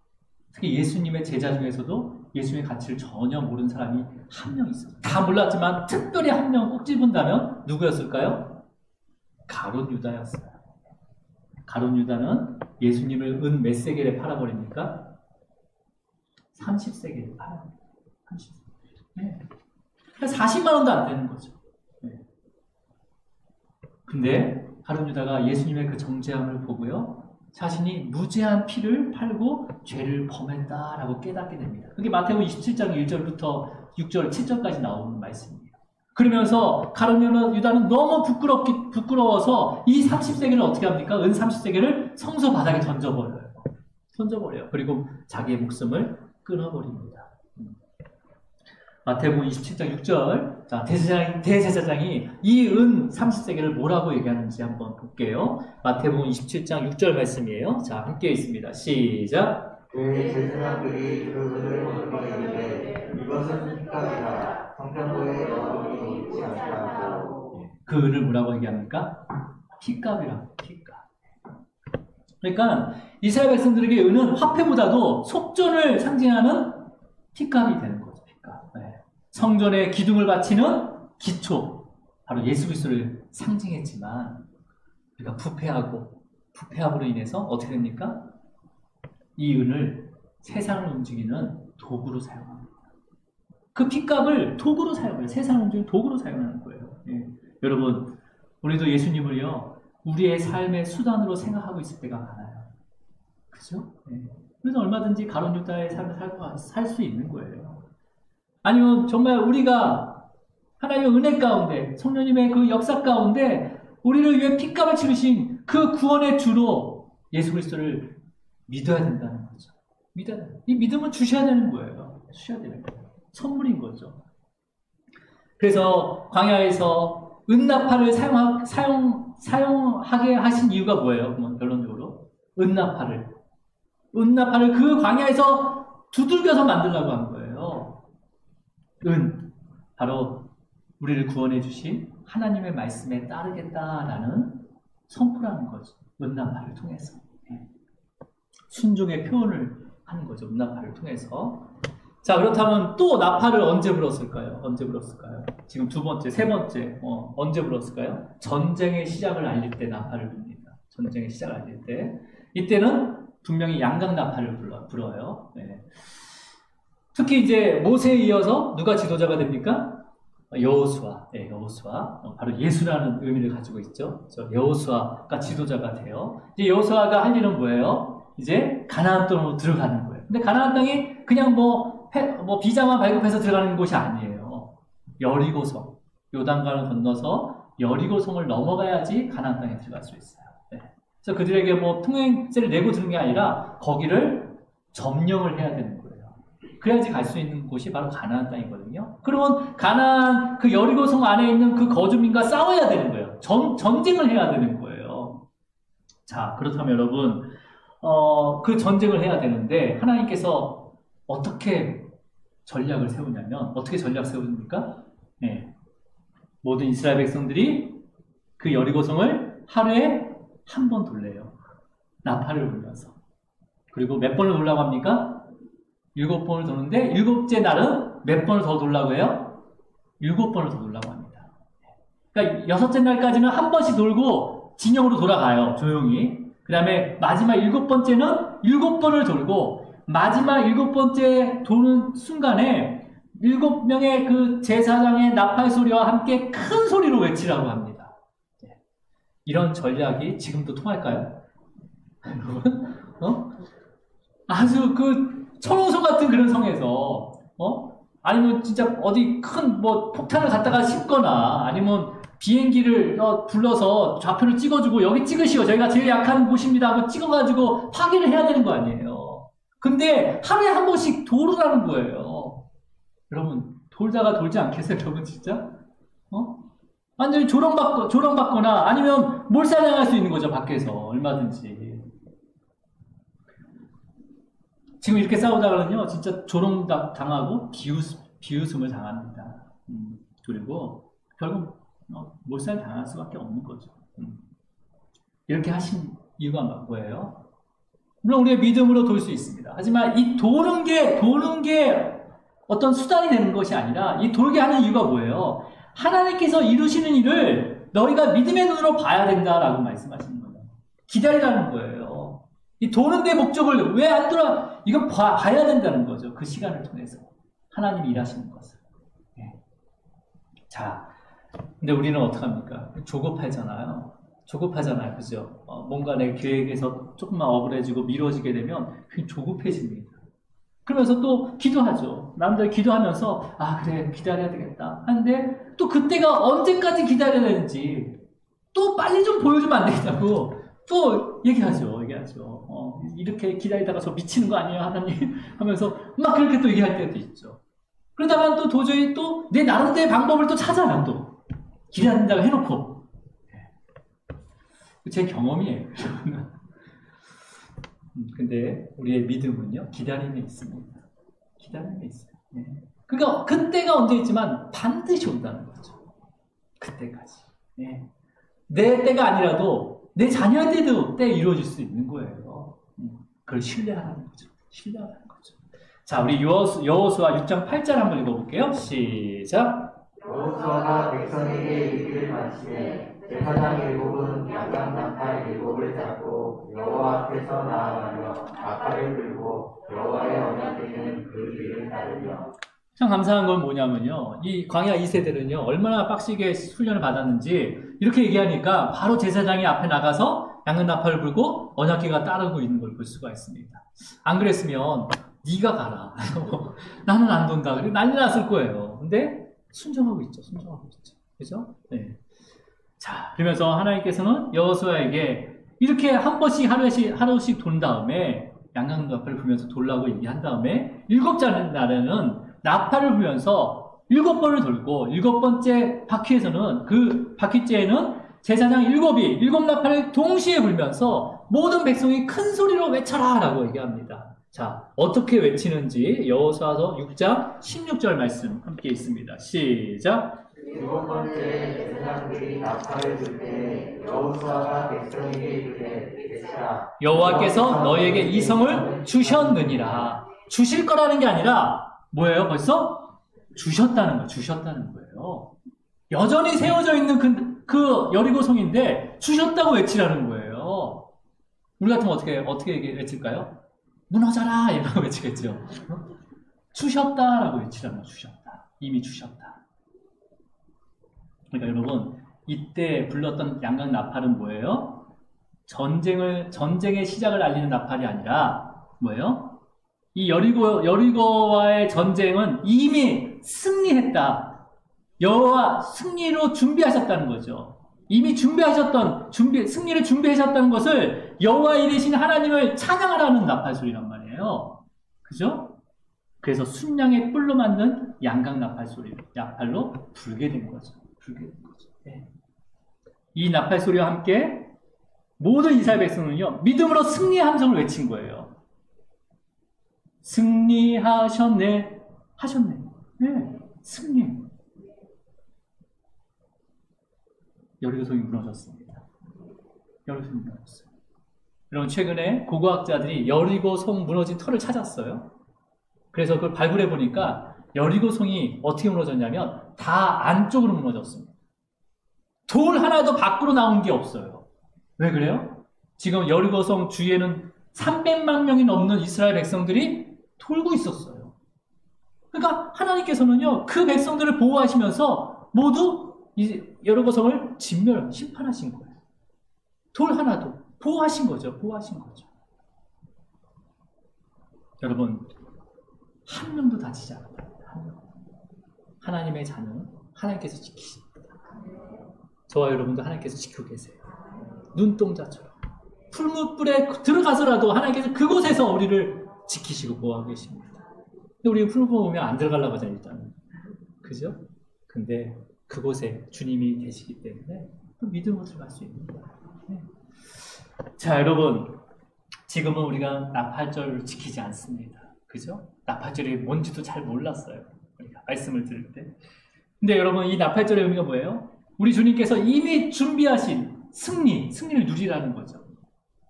특히 예수님의 제자 중에서도 예수님의 가치를 전혀 모르는 사람이 한 명 있어요. 다 몰랐지만 특별히 한 명 꼭 집은다면 누구였을까요? 가룟 유다였어요. 가룟 유다는 예수님을 은 몇 세겔에 팔아버립니까? 30세겔에 팔아버립니다. 30세겔. 네. 40만 원도 안 되는 거죠. 네. 근데 가룟 유다가 예수님의 그 정죄함을 보고요, 자신이 무죄한 피를 팔고 죄를 범했다라고 깨닫게 됩니다. 그게 마태복음 27장 1절부터 6절, 7절까지 나오는 말씀입니다. 그러면서 가룟 유다는 너무 부끄러워서 이 30세겔을 어떻게 합니까? 은 30세겔을 성소 바닥에 던져버려요. 그리고 자기의 목숨을 끊어버립니다. 마태복음 27장 6절. 자, 대제사장이 이 은 30세겔을 뭐라고 얘기하는지 한번 볼게요. 마태복음 27장 6절 말씀이에요. 자, 함께 있습니다. 시작. 대제사장들이 그 은을 보고 이르되 이것은 핏값이라 성전도에 넣어둠이 있지 않다고. 그 은을 뭐라고 얘기합니까? 핏값이라고. 핏값. 그러니까 이스라엘 백성들에게 은은 화폐보다도 속전을 상징하는 핏값이 되는 거죠. 핏값. 네. 성전에 기둥을 바치는 기초, 바로 예수 그리스도를 상징했지만 우리가 부패함으로 인해서 어떻게 됩니까? 이 은을 세상을 움직이는 도구로 사용합니다. 그 핏값을 도구로 사용해요. 세상을 움직이는 도구로 사용하는 거예요. 예. 여러분, 우리도 예수님을요, 우리의 삶의 수단으로 생각하고 있을 때가 많아요. 그죠? 예. 그래서 얼마든지 가룟 유다의 삶을 살 수 있는 거예요. 아니면 정말 우리가 하나님의 은혜 가운데, 성령님의 그 역사 가운데 우리를 위해 핏값을 치르신 그 구원의 주로 예수 그리스도를 믿어야 된다는 거죠. 이 믿음을 주셔야 되는 거예요. 주셔야 되는 거예요. 선물인 거죠. 그래서 광야에서 은나팔을 사용하게 하신 이유가 뭐예요? 결론적으로 은나팔을 그 광야에서 두들겨서 만들려고 한 거예요. 바로 우리를 구원해 주신 하나님의 말씀에 따르겠다라는 선포라는 거죠. 은나팔을 통해서 순종의 표현을 하는 거죠. 은나팔을 통해서. 자, 그렇다면 또 나팔을 언제 불었을까요? 지금 두 번째, 세 번째, 언제 불었을까요? 전쟁의 시작을 알릴 때 나팔을 붑니다. 전쟁의 시작을 알릴 때. 이때는 분명히 양각 나팔을 불어요. 네. 특히 이제 모세에 이어서 누가 지도자가 됩니까? 여호수아. 네, 여호수아. 바로 예수라는 의미를 가지고 있죠. 여호수아가 지도자가 돼요. 이제 여호수아가 할 일은 뭐예요? 이제 가나안 땅으로 들어가는 거예요. 근데 가나안 땅이 그냥 비자만 발급해서 들어가는 곳이 아니에요. 여리고성, 요단강을 건너서 여리고성을 넘어가야지 가나안 땅에 들어갈 수 있어요. 네. 그래서 그들에게 통행세를 내고 들은 게 아니라 거기를 점령을 해야 되는 거예요. 그래야지 갈 수 있는 곳이 바로 가나안 땅이거든요. 그러면 가나안 그 여리고성 안에 있는 그 거주민과 싸워야 되는 거예요. 전쟁을 해야 되는 거예요. 자, 그렇다면 여러분, 그 전쟁을 해야 되는데 하나님께서 어떻게 전략을 세우냐면 어떻게 전략 세우십니까? 네. 모든 이스라엘 백성들이 그 여리고성을 하루에 한 번 돌려요. 나팔을 불면서. 그리고 몇 번을 돌라고 합니까? 7번을 도는데 7째 날은 몇 번을 더 돌라고 해요? 7번을 더 돌라고 합니다. 그러니까 6째 날까지는 한 번씩 돌고 진영으로 돌아가요. 조용히. 그 다음에 마지막 7번째는 7번을 돌고 마지막 7번째 도는 순간에 7명의 그 제사장의 나팔 소리와 함께 큰 소리로 외치라고 합니다. 이런 전략이 지금도 통할까요? 여러분? 아주 천호성 같은 그런 성에서, 아니면 진짜 어디 큰 폭탄을 갖다가 싣거나, 아니면 비행기를 불러서 좌표를 찍어주고, 여기 찍으시오. 저희가 제일 약한 곳입니다. 하고 찍어가지고 파괴를 해야 되는 거 아니에요. 근데 하루에 한 번씩 도르라는 거예요. 여러분, 돌다가 돌지 않겠어요? 여러분, 진짜? 완전히 조롱받거나, 아니면 몰살당할 수 있는 거죠, 밖에서. 얼마든지. 지금 이렇게 싸우다가는요, 진짜 조롱당하고 비웃음을 당합니다. 그리고 결국 몰살 당할 수밖에 없는 거죠. 이렇게 하신 이유가 뭐예요? 물론 우리의 믿음으로 돌 수 있습니다. 하지만 이 도는 게 어떤 수단이 되는 것이 아니라 이 돌게 하는 이유가 뭐예요? 하나님께서 이루시는 일을 너희가 믿음의 눈으로 봐야 된다라고 말씀하시는 거예요. 기다리라는 거예요. 이 도는 데 목적을 왜 안 돌아? 이거 봐야 된다는 거죠. 그 시간을 통해서. 하나님이 일하시는 것을. 네. 자, 근데 우리는 어떡합니까? 조급하잖아요. 그죠? 뭔가 내 계획에서 조금만 억울해지고 미뤄지게 되면 그게 조급해집니다. 그러면서 또 기도하죠. 남들 기도하면서 그래 기다려야 되겠다 하는데 또 그때가 언제까지 기다려야 되는지 또 빨리 좀 보여주면 안 되겠다고 또 얘기하죠. 이렇게 기다리다가 저 미치는 거 아니에요 하나님 하면서 막 그렇게 또 얘기할 때도 있죠. 그러다가 또 도저히 또 내 나름대로의 방법을 또 찾아요. 또 기다린다고 해놓고 제 경험이에요. 근데 우리의 믿음은요, 기다림에 있습니다. 기다림에 있어요. 네. 그러니까 그때가 언제 있지만 반드시 온다는 거죠. 그때까지. 네. 내 때가 아니라도 내 자녀한테도 때 이루어질 수 있는 거예요. 그걸 신뢰하라는 거죠. 신뢰하라는 거죠. 자, 우리 여호수아 6장 8절 한번 읽어볼게요. 시작. 여호수아가 백성에게 이르기를 마치되 제사장 7은 양강 나팔 7을 잡고 여호와 앞에서 나아가며 나팔을 들고 여호와의 언약궤는 그 뒤를 따르며. 참 감사한 건 뭐냐면요. 이 광야 2세대는요, 얼마나 빡시게 훈련을 받았는지, 이렇게 얘기하니까 바로 제사장이 앞에 나가서 양은 나팔을 불고 언약궤가 따르고 있는 걸 볼 수가 있습니다. 안 그랬으면, 네가 가라. 나는 안 돈다. 그리고 난리 났을 거예요. 근데 순종하고 있죠. 순종하고 있죠. 그죠? 네. 자, 그러면서 하나님께서는 여호수아에게 이렇게 한 번씩 하루씩 돈 다음에 양강 나팔을 불면서 돌라고 얘기한 다음에 7째 날에는 나팔을 불면서 7번을 돌고 7번째 바퀴에서는 그 바퀴째에는 제사장 7 나팔을 동시에 불면서 모든 백성이 큰 소리로 외쳐라 라고 얘기합니다. 자, 어떻게 외치는지 여호수아서 6장 16절 말씀 함께 있습니다. 시작. 7번째 제사장들이 나팔을 불 때 여호수아가 백성에게 이르되 외치라. 여호와께서 너희에게 이 성을 주셨느니라. 주실 거라는 게 아니라 뭐예요? 벌써 주셨다는 거예요. 주셨다는 거예요. 여전히 세워져 있는 그 여리고성인데 주셨다고 외치라는 거예요. 우리 같으면 어떻게 외칠까요? 무너져라! 이라고 외치겠죠. 주셨다라고 외치라는 거예요. 주셨다. 이미 주셨다. 그러니까 여러분, 이때 불렀던 양강 나팔은 뭐예요? 전쟁의 시작을 알리는 나팔이 아니라 뭐예요? 이 여리고와의 전쟁은 이미 승리했다. 여호와 승리로 준비하셨다는 거죠. 이미 승리를 준비하셨다는 것을 여호와 이르신 하나님을 찬양하라는 나팔 소리란 말이에요. 그죠? 그래서 순양의 뿔로 만든 양강 나팔로 불게 된 거죠. 네. 이 나팔 소리와 함께 모든 이스라엘 백성은요, 믿음으로 승리의 함성을 외친 거예요. 승리하셨네. 하셨네. 네. 승리. 여리고성이 무너졌습니다. 여리고성이 무너졌어요. 여러분, 최근에 고고학자들이 여리고성 무너진 터를 찾았어요. 그래서 그걸 발굴해 보니까 여리고성이 어떻게 무너졌냐면 다 안쪽으로 무너졌습니다. 돌 하나도 밖으로 나온 게 없어요. 왜 그래요? 지금 여리고성 주위에는 300만 명이 넘는 이스라엘 백성들이 돌고 있었어요. 그러니까 하나님께서는요, 그 백성들을 보호하시면서 모두 여리고성을 심판하신 거예요. 돌 하나도 보호하신 거죠. 여러분, 한 명도 다치지 않았다. 하나님의 자는 하나님께서 지키십니다. 저와 여러분도 하나님께서 지키고 계세요. 눈동자처럼 풀무불에 들어가서라도 하나님께서 그곳에서 우리를 지키시고 보호하고 계십니다. 근데 우리 풀무불 오면 안 들어가려고 하잖아요. 일단, 그죠? 근데 그곳에 주님이 계시기 때문에 믿음으로 들어갈 수 있는 거예요. 네. 자, 여러분, 지금은 우리가 나팔절을 지키지 않습니다. 그죠? 나팔절이 뭔지도 잘 몰랐어요. 우리가 말씀을 들을 때. 근데 여러분, 이 나팔절의 의미가 뭐예요? 우리 주님께서 이미 준비하신 승리를 누리라는 거죠.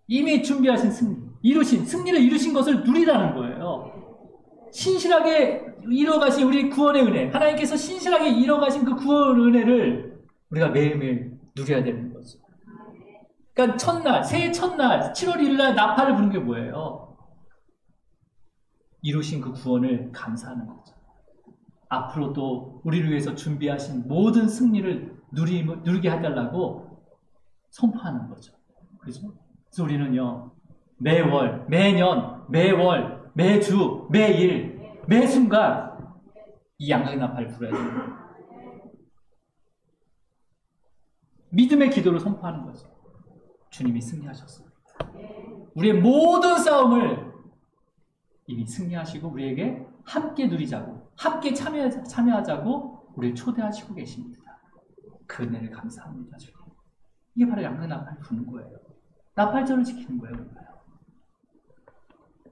이미 준비하신 승리를 이루신 것을 누리라는 거예요. 신실하게 이뤄가신 우리 구원의 은혜, 하나님께서 신실하게 이뤄가신 그 구원 은혜를 우리가 매일매일 누려야 되는 거죠. 그러니까 새해 첫날, 7월 1일 날 나팔을 부는 게 뭐예요? 이루신 그 구원을 감사하는 거죠. 앞으로 또 우리를 위해서 준비하신 모든 승리를 누리게 해달라고 선포하는 거죠. 그렇죠? 그래서 우리는요, 매월, 매년, 매월, 매주, 매일, 매순간 이 양강 나팔을 불어야 돼요. 믿음의 기도를 선포하는 거죠. 주님이 승리하셨습니다. 우리의 모든 싸움을 이미 승리하시고 우리에게 함께 누리자고, 함께 참여하자고 우리를 초대하시고 계십니다. 그 은혜를 감사합니다, 주님. 이게 바로 양강 나팔을 부는 거예요. 나팔절을 지키는 거예요.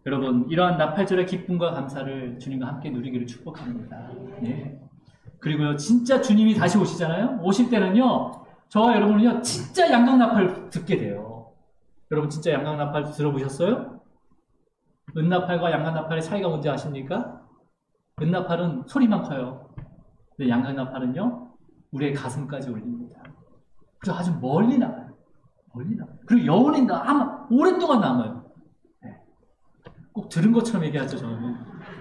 여러분, 이러한 나팔절의 기쁨과 감사를 주님과 함께 누리기를 축복합니다. 네. 그리고요, 진짜 주님이 다시 오시잖아요. 오실 때는요, 저와 여러분은요, 진짜 양강나팔을 듣게 돼요. 여러분 진짜 양강나팔 들어보셨어요? 은나팔과 양강나팔의 차이가 뭔지 아십니까? 은나팔은 소리만 커요. 근데 양강나팔은요, 우리의 가슴까지 올립니다. 그래서 아주 멀리 나가요. 멀리 나가요. 그리고 여운이 아마 오랫동안 남아요. 네. 꼭 들은 것처럼 얘기하죠, 저는.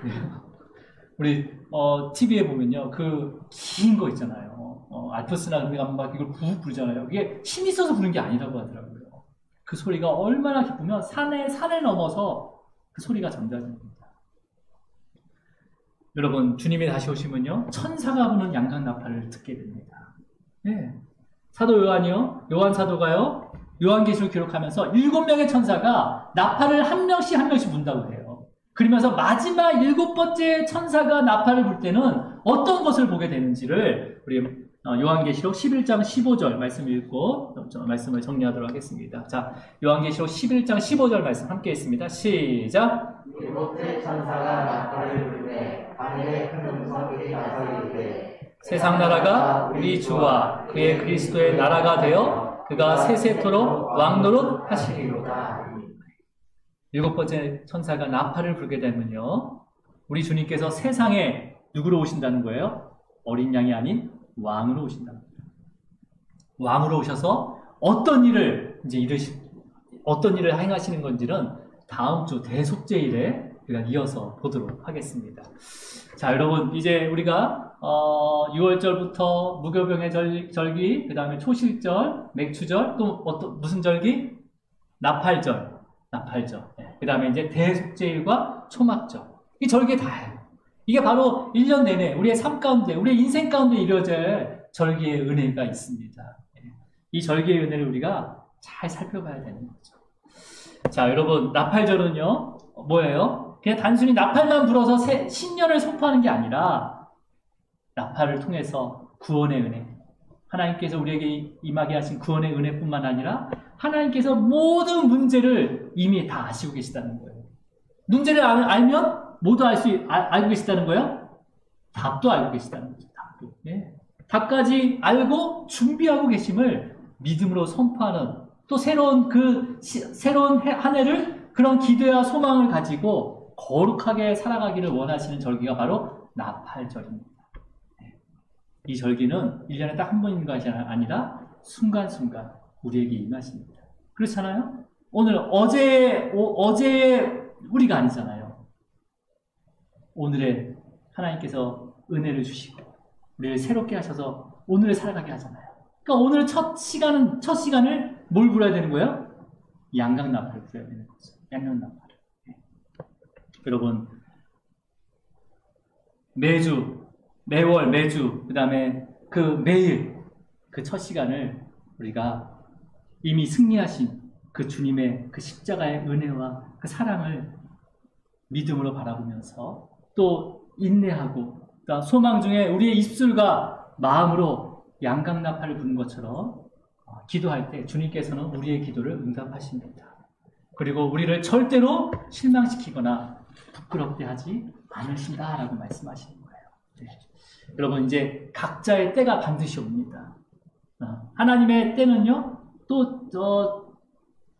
네. 우리 TV에 보면요, 그 긴 거 있잖아요. 알프스나 우리가 막 이걸 부uk 부르잖아요. 그게 힘이 있어서 부르는 게 아니라고 하더라고요. 그 소리가 얼마나 기쁘면 산을 넘어서 그 소리가 전달됩니다. 여러분, 주님이 다시 오시면요, 천사가 부는 양강나팔을 듣게 됩니다. 네. 사도 요한이요, 요한 사도가요, 요한계시록 기록하면서 7명의 천사가 나팔을 한 명씩 분다고 해요. 그러면서 마지막 7번째 천사가 나팔을 불 때는 어떤 것을 보게 되는지를 우리 요한계시록 11장 15절 말씀 읽고 말씀을 정리하도록 하겠습니다. 자, 요한계시록 11장 15절 말씀 함께 있습니다. 시작. 7번째 천사가 나팔을 불 때 하늘에 큰 음성이 나서 이르되 세상 나라가 우리 주와 그의 그리스도의 나라가 되어 그가 세세토록 왕노릇 하시리로다. 7번째 천사가 나팔을 불게 되면요, 우리 주님께서 세상에 누구로 오신다는 거예요? 어린 양이 아닌 왕으로 오신다는 거예요. 왕으로 오셔서 어떤 일을 행하시는 건지는 다음 주 대속죄일에 우리가 이어서 보도록 하겠습니다. 자, 여러분, 이제 우리가 6월절부터 무교병의 절기, 그 다음에 초실절, 맥추절, 또 무슨 절기? 나팔절. 네. 그 다음에 이제 대속죄일과 초막절. 이 절기 다예요. 이게 바로 1년 내내 우리의 삶 가운데, 우리의 인생 가운데 이루어질 절기의 은혜가 있습니다. 이 절기의 은혜를 우리가 잘 살펴봐야 되는 거죠. 자, 여러분, 나팔절은요, 뭐예요? 그냥 단순히 나팔만 불어서 신년을 선포하는 게 아니라, 나팔을 통해서 구원의 은혜, 하나님께서 우리에게 임하게 하신 구원의 은혜뿐만 아니라 하나님께서 모든 문제를 이미 다 아시고 계시다는 거예요. 문제를 알면 모두 알고 계시다는 거예요? 답도 알고 계시다는 거죠. 답도. 예. 답까지 알고 준비하고 계심을 믿음으로 선포하는, 또 새로운 한 해를 그런 기대와 소망을 가지고 거룩하게 살아가기를 원하시는 절기가 바로 나팔절입니다. 이 절기는 1년에 딱 한 번인 것이 아니라 순간순간 우리에게 임하십니다. 그렇잖아요? 어제 우리가 아니잖아요. 오늘에 하나님께서 은혜를 주시고 우리를 새롭게 하셔서 오늘을 살아가게 하잖아요. 그러니까 오늘 첫 시간을 뭘 불어야 되는 거예요? 양강나팔을 불어야 되는 거죠. 양강나팔을. 네. 여러분, 매월, 매주, 그 다음에 매일 그 첫 시간을 우리가 이미 승리하신 그 주님의 그 십자가의 은혜와 그 사랑을 믿음으로 바라보면서 또 인내하고 또 소망 중에 우리의 입술과 마음으로 양강나팔을 부는 것처럼 기도할 때 주님께서는 우리의 기도를 응답하십니다. 그리고 우리를 절대로 실망시키거나 부끄럽게 하지 않으신다라고 말씀하시는 거예요. 네. 여러분, 이제 각자의 때가 반드시 옵니다. 하나님의 때는요, 또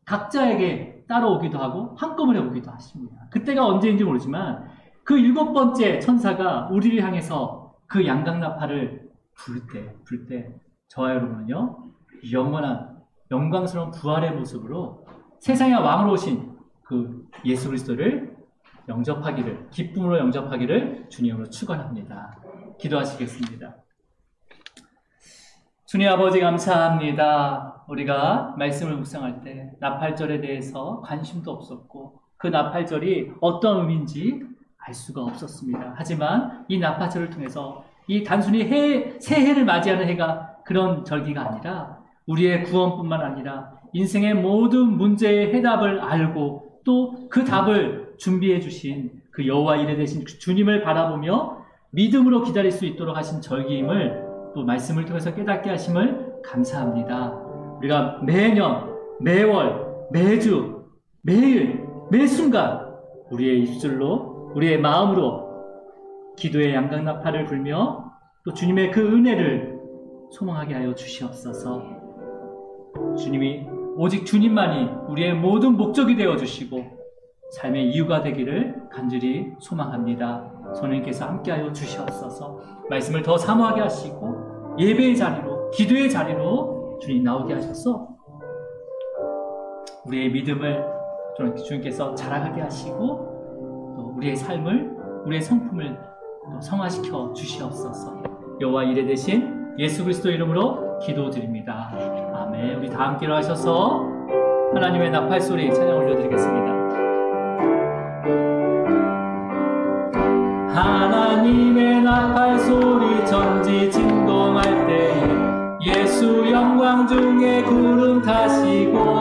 각자에게 따라오기도 하고 한꺼번에 오기도 하십니다. 그때가 언제인지 모르지만 그 7번째 천사가 우리를 향해서 그 양강나팔을 불 때 저와 여러분은요, 영원한 영광스러운 부활의 모습으로 세상의 왕으로 오신 그 예수 그리스도를 기쁨으로 영접하기를 주님으로 축원합니다. 기도하시겠습니다. 주님 아버지 감사합니다. 우리가 말씀을 묵상할 때 나팔절에 대해서 관심도 없었고 그 나팔절이 어떤 의미인지 알 수가 없었습니다. 하지만 이 나팔절을 통해서 이 단순히 새해를 맞이하는 해가 그런 절기가 아니라 우리의 구원뿐만 아니라 인생의 모든 문제의 해답을 알고 또 그 답을 준비해 주신 그 여호와 이레 되신 주님을 바라보며 믿음으로 기다릴 수 있도록 하신 절기임을 또 말씀을 통해서 깨닫게 하심을 감사합니다. 우리가 매년, 매월, 매주, 매일, 매 순간 우리의 입술로, 우리의 마음으로 기도의 양강나팔을 불며 또 주님의 그 은혜를 소망하게 하여 주시옵소서. 주님이 오직 주님만이 우리의 모든 목적이 되어 주시고 삶의 이유가 되기를 간절히 소망합니다. 성령님께서 함께하여 주시옵소서. 말씀을 더 사모하게 하시고 예배의 자리로, 기도의 자리로 주님 나오게 하셔서 우리의 믿음을 주님께서 자라가게 하시고 또 우리의 삶을, 우리의 성품을 또 성화시켜 주시옵소서. 여호와 이레 되신 예수 그리스도 이름으로 기도드립니다. 아멘. 우리 다 함께 일어나셔서 하나님의 나팔 소리 찬양 올려드리겠습니다. 하나님의 나팔 소리 전지 진동할 때에 예수 영광 중에 구름 타시고